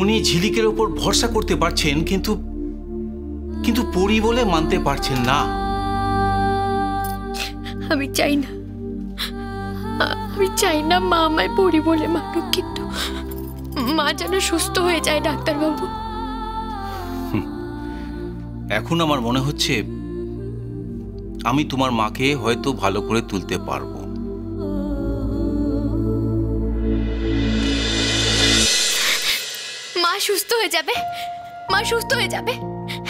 উনি ঝিলিকের ওপর ভরসা করতে পারছেন, কিন্তু কিন্তু পরি বলে মানতে পারছেন না। আমি চাই না, আমি চাই না মা আমায় পরি বলে মানুক, কিন্তু মা যেন সুস্থ হয়ে যায় ডাক্তারবাবু। এখন আমার মনে হচ্ছে আমি তোমার মাকে হয়তো ভালো করে তুলতে পারবো। মা সুস্থ হয়ে যাবে, মা সুস্থ হয়ে যাবে।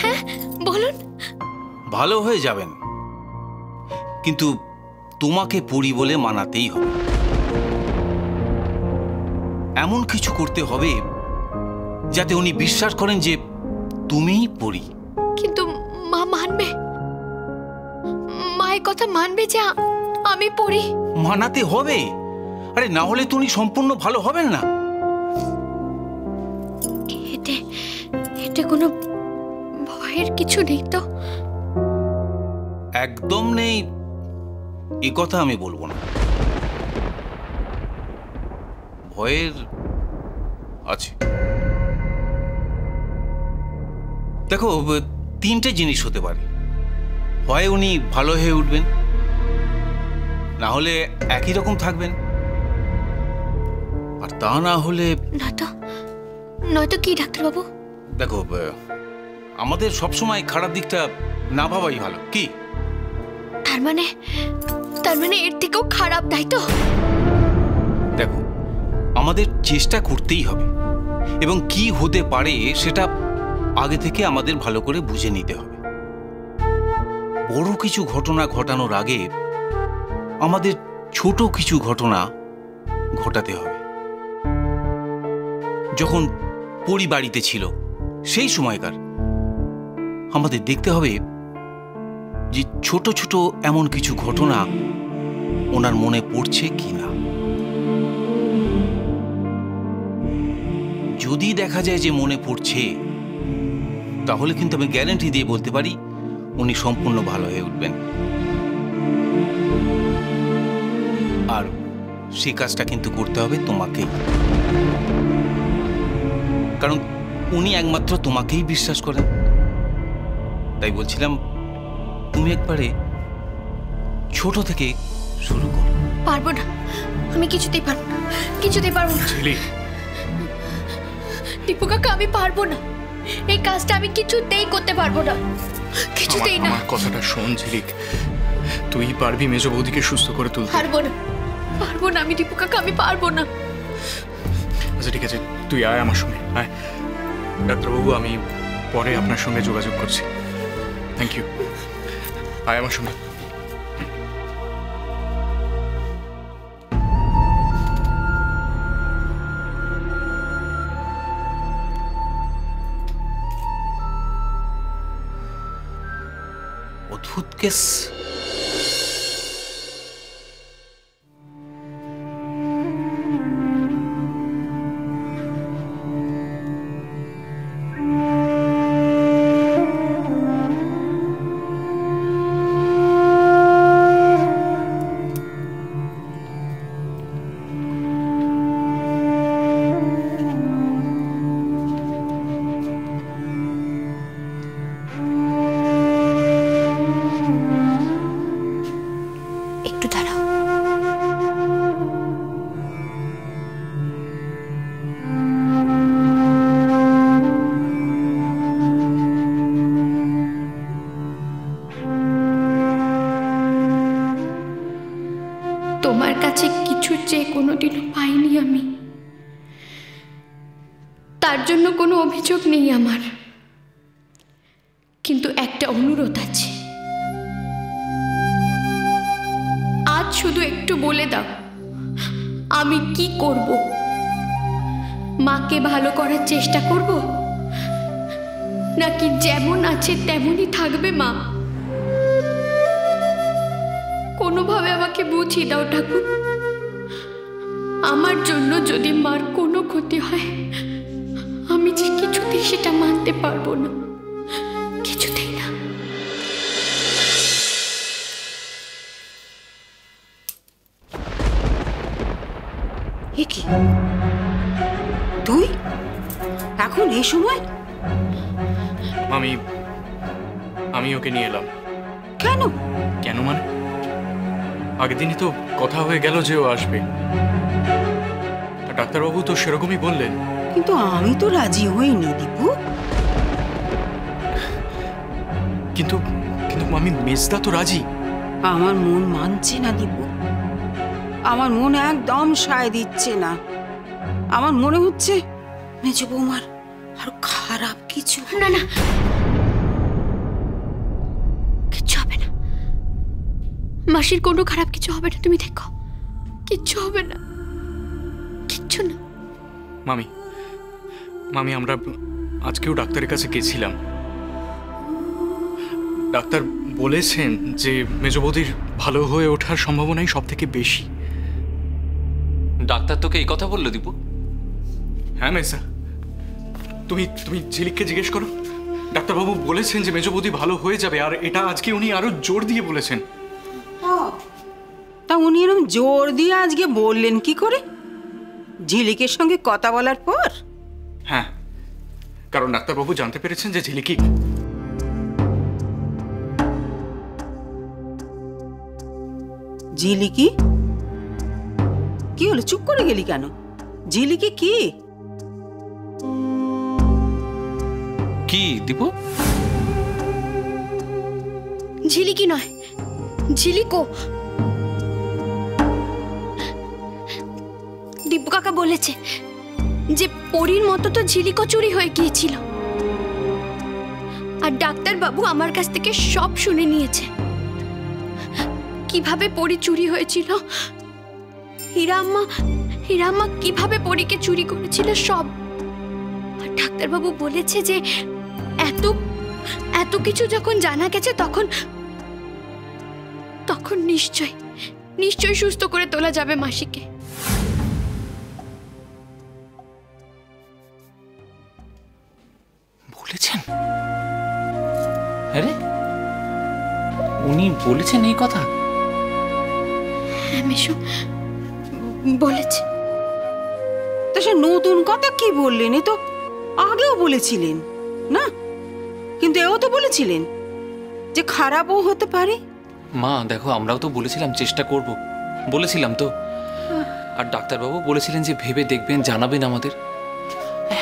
হ্যাঁ বলুন। ভালো হয়ে যাবেন, কিন্তু তোমাকে পরি বলে মানাতেই হবে। এমন কিছু করতে হবে যাতে উনি বিশ্বাস করেন যে তুমিই পরি। কিন্তু মা মানবে, মায়ের কথা মানবে যে আমি পরি? মানাতে হবে, আরে না হলে তো উনি সম্পূর্ণ ভালো হবেন না। এতে কোনো ভয়ের কিছু নেই তো? একদম নেই এ কথা আমি বলবো না, ভয়ের আছে। দেখো, তিনটে জিনিস হতে পারে। হয় উনি ভালো হয়ে উঠবেন, না হলে একই রকম থাকবেন, আর তা না হলে নয়তো কি ডাক্তারবাবু? দেখো, আমাদের সবসময় খারাপ দিকটা না ভাবাই ভালো, কি? তার মানে এর থেকেও খারাপ, তাই তো? দেখো, আমাদের চেষ্টা করতেই হবে, এবং কি হতে পারে সেটা আগে থেকে আমাদের ভালো করে বুঝে নিতে হবে। বড় কিছু ঘটনা ঘটানোর আগে আমাদের ছোট কিছু ঘটনা ঘটাতে হবে। যখন পরি বাড়িতে ছিল সেই সময়কার আমাদের দেখতে হবে যে ছোট ছোট এমন কিছু ঘটনা ওনার মনে পড়ছে কিনা। যদি দেখা যায় যে মনে পড়ছে, তাহলে কিন্তু আমি গ্যারান্টি দিয়ে বলতে পারি উনি সম্পূর্ণ ভালো হয়ে উঠবেন। আর সেই কাজটা কিন্তু করতে হবে তোমাকেই, কারণ উনি একমাত্র তোমাকেই বিশ্বাস করেন। তাই বলছিলাম, তুমি একবারে ছোট থেকে শুরু করো। পারবো না, আমি কিছুতেই পারবো না, কিছুতেই পারবো না। দীপু কাকা, আমি পারবো না, এই কাজটা আমি কিছুতেই করতে পারবো না, কিছুতেই না। আমার কথাটা শোন ঝিলিক, তুই পারবি মেজো বৌদিকে সুস্থ করে তুলতে। পারবো না, পারবো না আমি দীপু কাকা, আমি পারবো না। আচ্ছা ঠিক আছে, তুই আয় আমার সঙ্গে, আয়। ডাক্তারবাবু, আমি পরে আপনার সঙ্গে যোগাযোগ করছি। থ্যাংক ইউ, আয় আমার সঙ্গে। অদ্ভুত কেস। একটু দাঁড়াও। তোমার কাছে কিছু চেয়ে কোনোদিনও পাইনি আমি, তার জন্য কোনো অভিযোগ নেই আমার, কিন্তু একটা অনুরোধ আছে। আজ শুধু একটু বলে দাও, আমি কি করব? মাকে ভালো করার চেষ্টা করব, নাকি যেমন আছে তেমনই থাকবে মা? কোনোভাবে আমাকে বুঝিয়ে দাও ঠাকুর। আমার জন্য যদি মার কোনো ক্ষতি হয়, আমি যে কিছুতেই সেটা মানতে পারবো না, কিছুতেই না। এ কি তুই? এখন এই সময়? আমি ওকে নিয়ে এলাম। কেন? কেন মানে, আগের দিনই তো কথা হয়ে গেল যে ও আসবে। ডাক্তারবাবু তো সেরকমই বললেন। কিন্তু আমি তো রাজি হইনি দীপু। কিন্তু কিন্তু মামি, মেজদা তো রাজি। আমার মন মানছে না দীপু, আমার মন একদম সায় দিচ্ছে না। আমার মনে হচ্ছে মেজ বৌমার আর খারাপ কিছু। না না, কিচ্ছু হবে না, মাসির কোনো খারাপ কিছু হবে না, তুমি দেখো, কিচ্ছু হবে না, কিচ্ছু না। মামি, আমরা আজকেও ডাক্তারের কাছে গেছিলাম। ডাক্তার বলেছেন যে মেজ বৌদির ভালো হয়ে ওঠার সম্ভাবনাই সব থেকে বেশি। ডাক্তার তোকে এই কথা বললো দীপু? হ্যাঁ মেজদা, তুমি ঝিলিককে জিজ্ঞেস করো। ডাক্তারবাবু বলেছেন যে মেজ বৌদি ভালো হয়ে যাবে, আর এটা আজকে উনি আরো জোর দিয়ে বলেছেন। তা উনি এরকম জোর দিয়ে আজকে বললেন কি করে? ঝিলিকের সঙ্গে কথা বলার পর? হ্যাঁ, কারণ ডাক্তারবাবু জানতে পেরেছেন যে ঝিলিকি ঝিলিকি কি হলো? চুপ করে গেলি কেন? ঝিলিকি কি? কি দীপু? ঝিলিকি নয়, ঝিলিকো। দিব্য কাকা বলেছে যে পরীর মতো তো ঝিলিকো চুরি হয়ে গিয়েছিল, আর ডাক্তার বাবু আমার কাছ থেকে সব শুনে নিয়েছে, কিভাবে পরী চুরি হয়েছিল, হীরাম্মা কিভাবে পরীকে চুরি করেছিল সব। আর ডাক্তার বাবু বলেছে যে এত কিছু যখন জানা গেছে তখন নিশ্চয় সুস্থ করে তোলা যাবে মাসিকে। বলেছেন? আরে উনি বলেছেন এই কথা? হ্যাঁ মেশো, বলেছে। তা সে নতুন কথা কি বললেন? এ তো আগেও বলেছিলেন না? কিন্তু এও তো বলেছিলেন যে খারাপও হতে পারে। মা দেখো, আমরাও তো বলেছিলাম চেষ্টা করব, বলেছিলাম তো। আর ডাক্তারবাবু বলেছিলেন যে ভেবে দেখবেন, জানাবেন আমাদের।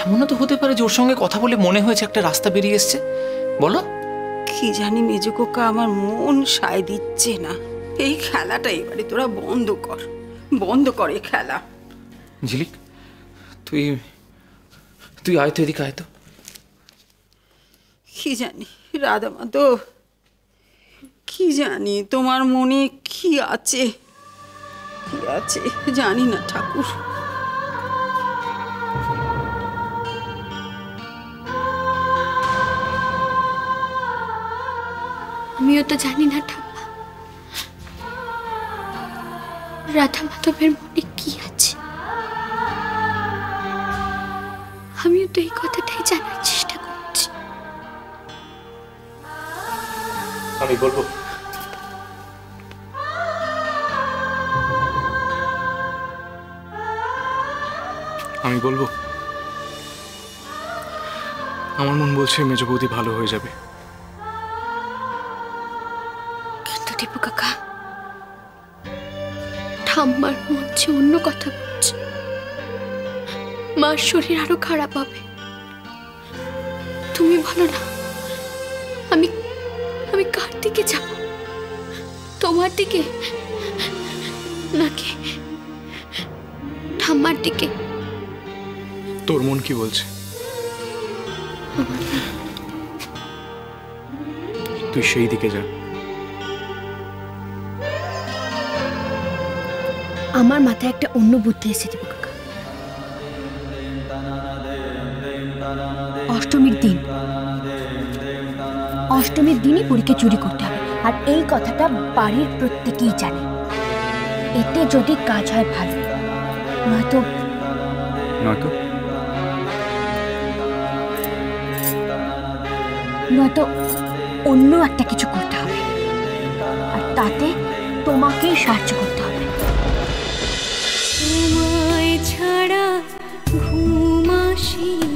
এমনও তো হতে পারে যে ওর সঙ্গে কথা বলে মনে হয়েছে একটা রাস্তা বেরিয়ে এসছে। বলো। কি জানি মেজো কোকা, আমার মন সায় দিচ্ছে না। এই খেলাটা এবারে তোরা বন্ধ কর এই খেলা। ঝিলিক, তুই আয় তো, এদিকে আয় তো। কি জানি রাধা মাধব, কি জানি তোমার মনে কি আছে জানি না ঠাকুর। আমিও তো জানি না ঠাম্মা, রাধা মাধবের মনে কি আছে। আমিও তো এই কথাটাই জানার চেষ্টা করছি। আমি বলবো? আমার মন বলছে মেজ বৌদি ভালো হয়ে যাবে। কিন্তু দীপু কাকা, ঠাম্মার মন যে অন্য কথা বলছে। মার শরীর আরো খারাপ হবে। তুমি বলো না, আমি কার দিকে যাব? তোমার দিকে নাকি ঠাম্মার দিকে? তোর মন কি বলছে? তুই সেই দিকে যা। আমার মাথায় একটা অন্য বুদ্ধি এসেছে দীপু কাকা। অষ্টমীর দিনই পরীকে চুরি করতে হবে, আর এই কথাটা বাড়ির প্রত্যেকেই জানে। এতে যদি কাজ হয় ভালো, নয়তো অন্য একটা কিছু করতে হবে, আর তাতে তোমাকেই সাহায্য করতে হবে। তোমায় ছাড়া ঘুম আসে না।